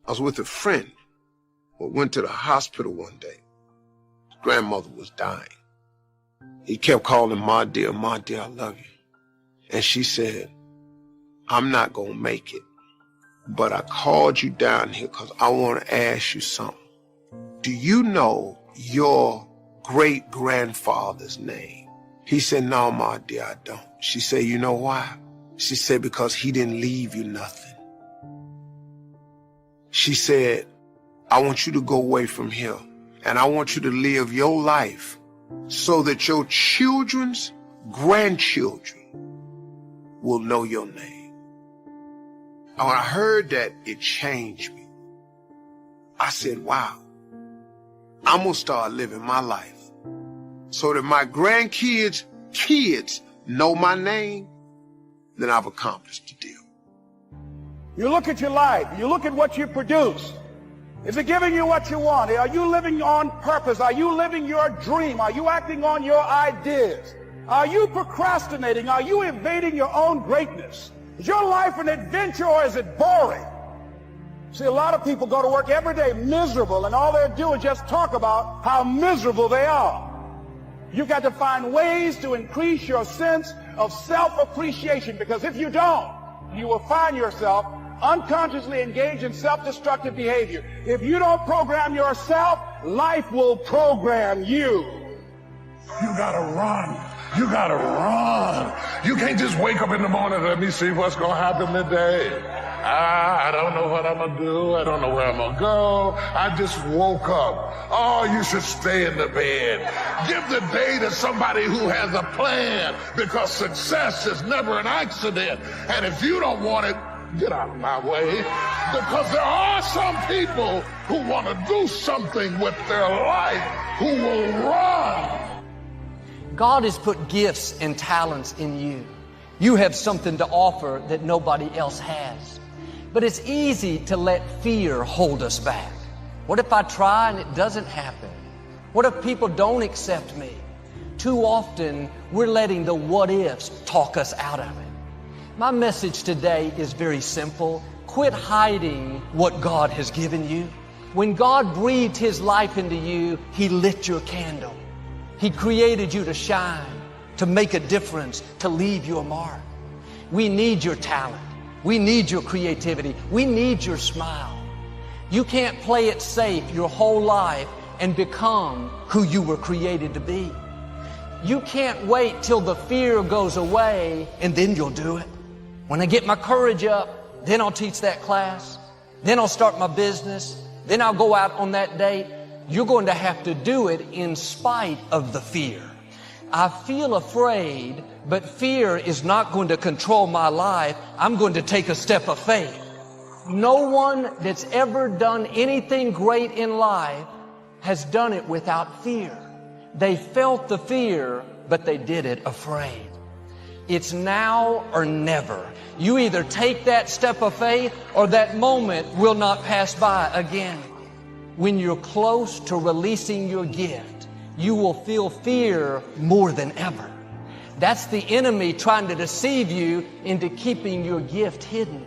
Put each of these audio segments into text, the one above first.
I was with a friend who went to the hospital one day. His grandmother was dying. He kept calling, my dear, I love you. And she said, I'm not going to make it, but I called you down here because I want to ask you something. Do you know your great-grandfather's name? He said, no, my dear, I don't. She said, you know why? She said, because he didn't leave you nothing. She said, I want you to go away from here, and I want you to live your life so that your children's grandchildren will know your name. And when I heard that, it changed me. I said, wow, I'm going to start living my life so that my grandkids' kids know my name. Then I've accomplished the deal. You look at your life, you look at what you produce. Is it giving you what you want? Are you living on purpose? Are you living your dream? Are you acting on your ideas? Are you procrastinating? Are you evading your own greatness? Is your life an adventure or is it boring? See, a lot of people go to work every day miserable, and all they do is just talk about how miserable they are. You've got to find ways to increase your sense of self-appreciation, because if you don't, you will find yourself unconsciously engaged in self-destructive behavior. If you don't program yourself, life will program you. You gotta run. You gotta run. You can't just wake up in the morning and let me see what's gonna happen today. I don't know what I'm gonna do. I don't know where I'm gonna go. I just woke up. Oh, you should stay in the bed. Give the day to somebody who has a plan, because success is never an accident. And if you don't want it, get out of my way. Because there are some people who want to do something with their life who will run. God has put gifts and talents in you. You have something to offer that nobody else has. But it's easy to let fear hold us back. What if I try and it doesn't happen? What if people don't accept me? Too often, we're letting the what-ifs talk us out of it. My message today is very simple. Quit hiding what God has given you. When God breathed His life into you, He lit your candle. He created you to shine, to make a difference, to leave your mark. We need your talent. We need your creativity. We need your smile. You can't play it safe your whole life and become who you were created to be. You can't wait till the fear goes away and then you'll do it. When I get my courage up, then I'll teach that class. Then I'll start my business. Then I'll go out on that date. You're going to have to do it in spite of the fear. I feel afraid, but fear is not going to control my life. I'm going to take a step of faith. No one that's ever done anything great in life has done it without fear. They felt the fear, but they did it afraid. It's now or never. You either take that step of faith or that moment will not pass by again. When you're close to releasing your gift, you will feel fear more than ever. That's the enemy trying to deceive you into keeping your gift hidden.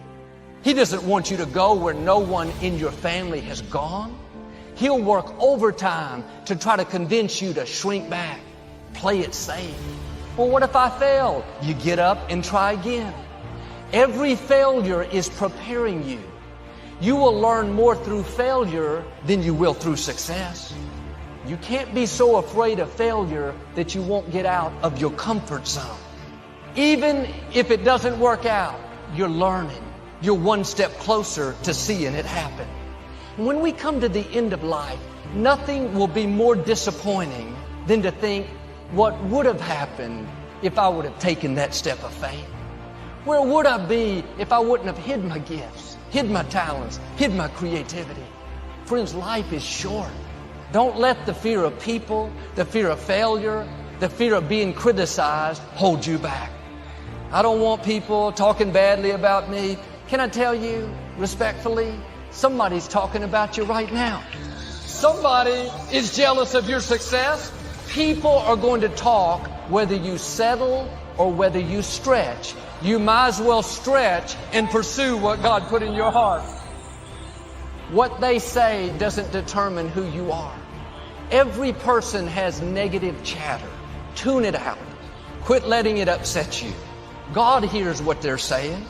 He doesn't want you to go where no one in your family has gone. He'll work overtime to try to convince you to shrink back, play it safe. Well, what if I fail? You get up and try again. Every failure is preparing you. You will learn more through failure than you will through success. You can't be so afraid of failure that you won't get out of your comfort zone. Even if it doesn't work out, you're learning. You're one step closer to seeing it happen. When we come to the end of life, nothing will be more disappointing than to think, what would have happened if I would have taken that step of faith? Where would I be if I wouldn't have hid my gifts, hid my talents, hid my creativity? Friends, life is short. Don't let the fear of people, the fear of failure, the fear of being criticized hold you back. I don't want people talking badly about me. Can I tell you, respectfully, somebody's talking about you right now. Somebody is jealous of your success. People are going to talk whether you settle or whether you stretch. You might as well stretch and pursue what God put in your heart. What they say doesn't determine who you are. Every person has negative chatter. Tune it out. Quit letting it upset you. God hears what they're saying.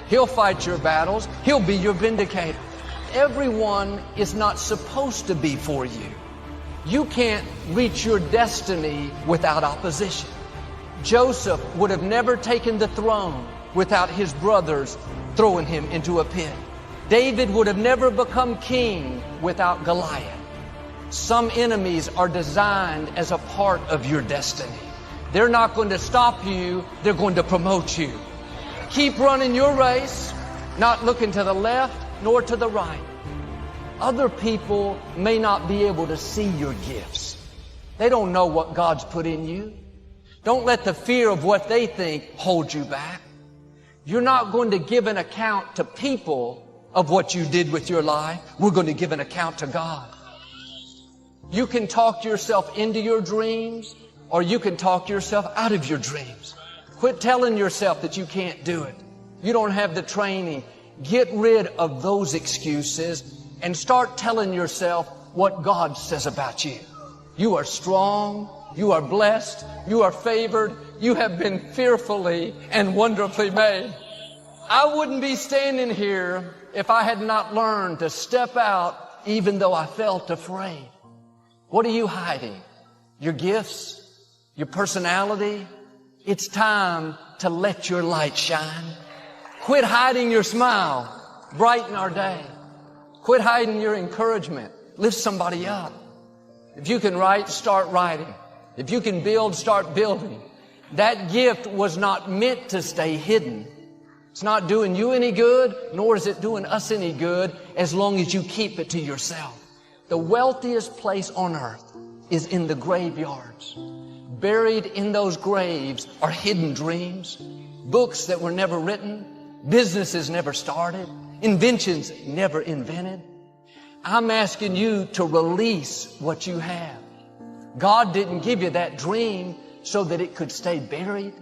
He'll fight your battles. He'll be your vindicator. Everyone is not supposed to be for you. You can't reach your destiny without opposition. Joseph would have never taken the throne without his brothers throwing him into a pit. David would have never become king without Goliath. Some enemies are designed as a part of your destiny. They're not going to stop you, they're going to promote you. Keep running your race, not looking to the left nor to the right. Other people may not be able to see your gifts. They don't know what God's put in you. Don't let the fear of what they think hold you back. You're not going to give an account to people of what you did with your life. We're going to give an account to God. You can talk yourself into your dreams, or you can talk yourself out of your dreams. Quit telling yourself that you can't do it. You don't have the training. Get rid of those excuses and start telling yourself what God says about you. You are strong. You are blessed. You are favored. You have been fearfully and wonderfully made. I wouldn't be standing here if I had not learned to step out even though I felt afraid. What are you hiding? Your gifts? Your personality? It's time to let your light shine. Quit hiding your smile. Brighten our day. Quit hiding your encouragement. Lift somebody up. If you can write, start writing. If you can build, start building. That gift was not meant to stay hidden. It's not doing you any good, nor is it doing us any good as long as you keep it to yourself. The wealthiest place on earth is in the graveyards. Buried in those graves are hidden dreams, books that were never written, businesses never started, inventions never invented. I'm asking you to release what you have. God didn't give you that dream so that it could stay buried.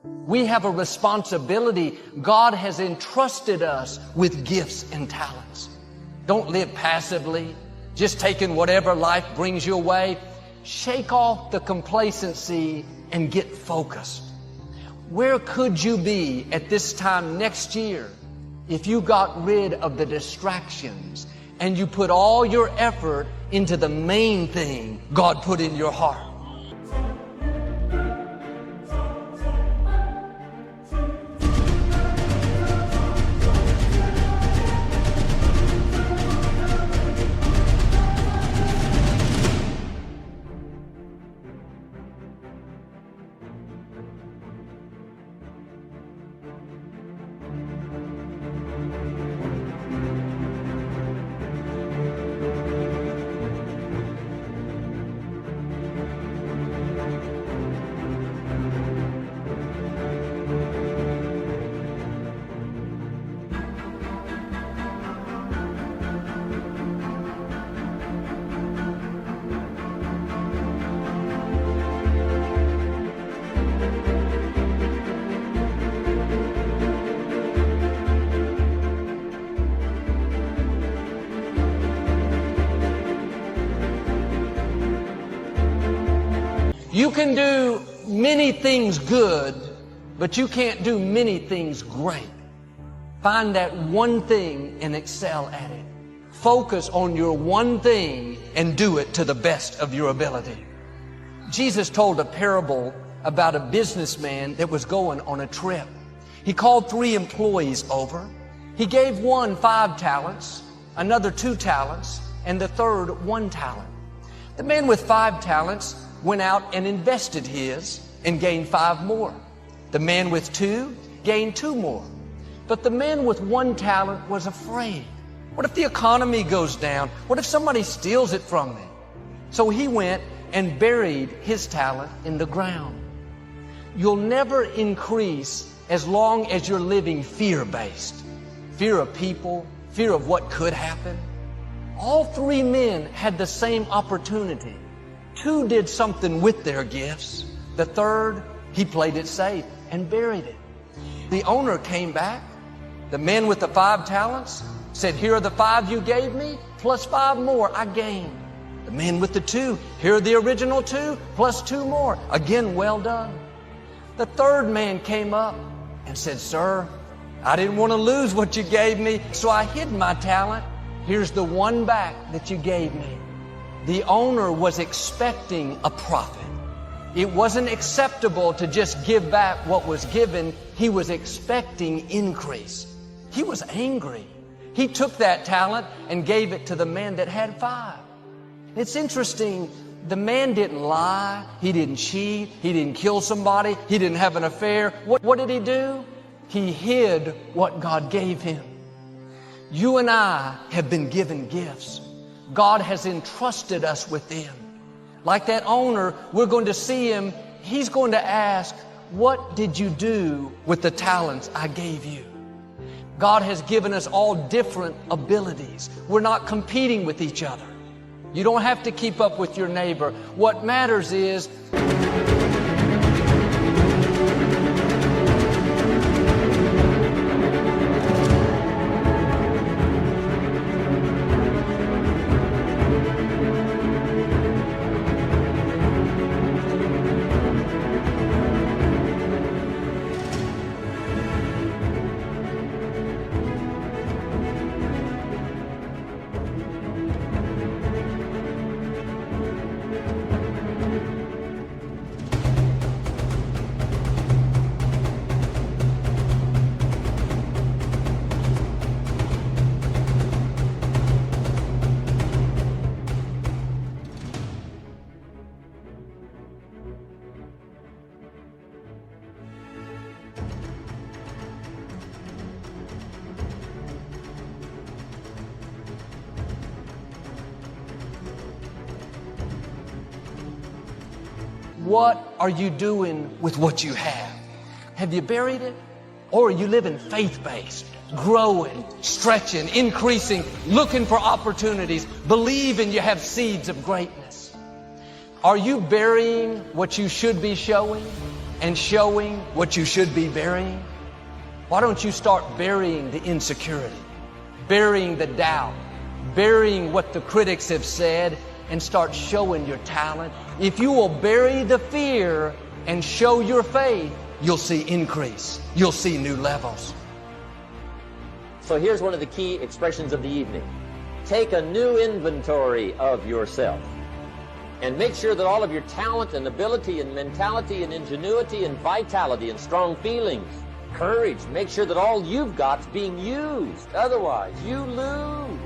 We have a responsibility. God has entrusted us with gifts and talents. Don't live passively, just taking whatever life brings your way. Shake off the complacency and get focused. Where could you be at this time next year if you got rid of the distractions and you put all your effort into the main thing God put in your heart? You can do many things good, but you can't do many things great. Find that one thing and excel at it. Focus on your one thing and do it to the best of your ability. Jesus told a parable about a businessman that was going on a trip. He called 3 employees over. He gave one 5 talents, another 2 talents, and the third 1 talent. The man with 5 talents went out and invested his and gained 5 more. The man with 2 gained 2 more. But the man with 1 talent was afraid. What if the economy goes down? What if somebody steals it from me? So he went and buried his talent in the ground. You'll never increase as long as you're living fear-based. Fear of people, fear of what could happen. All 3 men had the same opportunity. 2 did something with their gifts. The third, he played it safe and buried it. The owner came back. The man with the 5 talents said, here are the 5 you gave me, plus 5 more I gained. The man with the 2, here are the original 2, plus 2 more. Again, well done. The third man came up and said, sir, I didn't want to lose what you gave me, so I hid my talent. Here's the 1 back that you gave me. The owner was expecting a profit. It wasn't acceptable to just give back what was given. He was expecting increase. He was angry. He took that talent and gave it to the man that had 5. It's interesting, the man didn't lie, he didn't cheat, he didn't kill somebody, he didn't have an affair. What did he do? He hid what God gave him. You and I have been given gifts. God has entrusted us with them. Like that owner, we're going to see him. He's going to ask, what did you do with the talents I gave you? God has given us all different abilities. We're not competing with each other. You don't have to keep up with your neighbor. What matters is what are you doing with what you have? Have you buried it? Or are you living faith-based, growing, stretching, increasing, looking for opportunities, believing you have seeds of greatness? Are you burying what you should be showing and showing what you should be burying? Why don't you start burying the insecurity, burying the doubt, burying what the critics have said, and start showing your talent? If you will bury the fear and show your faith, you'll see increase. You'll see new levels. So here's one of the key expressions of the evening. Take a new inventory of yourself and make sure that all of your talent and ability and mentality and ingenuity and vitality and strong feelings, courage, make sure that all you've got's being used. Otherwise, you lose.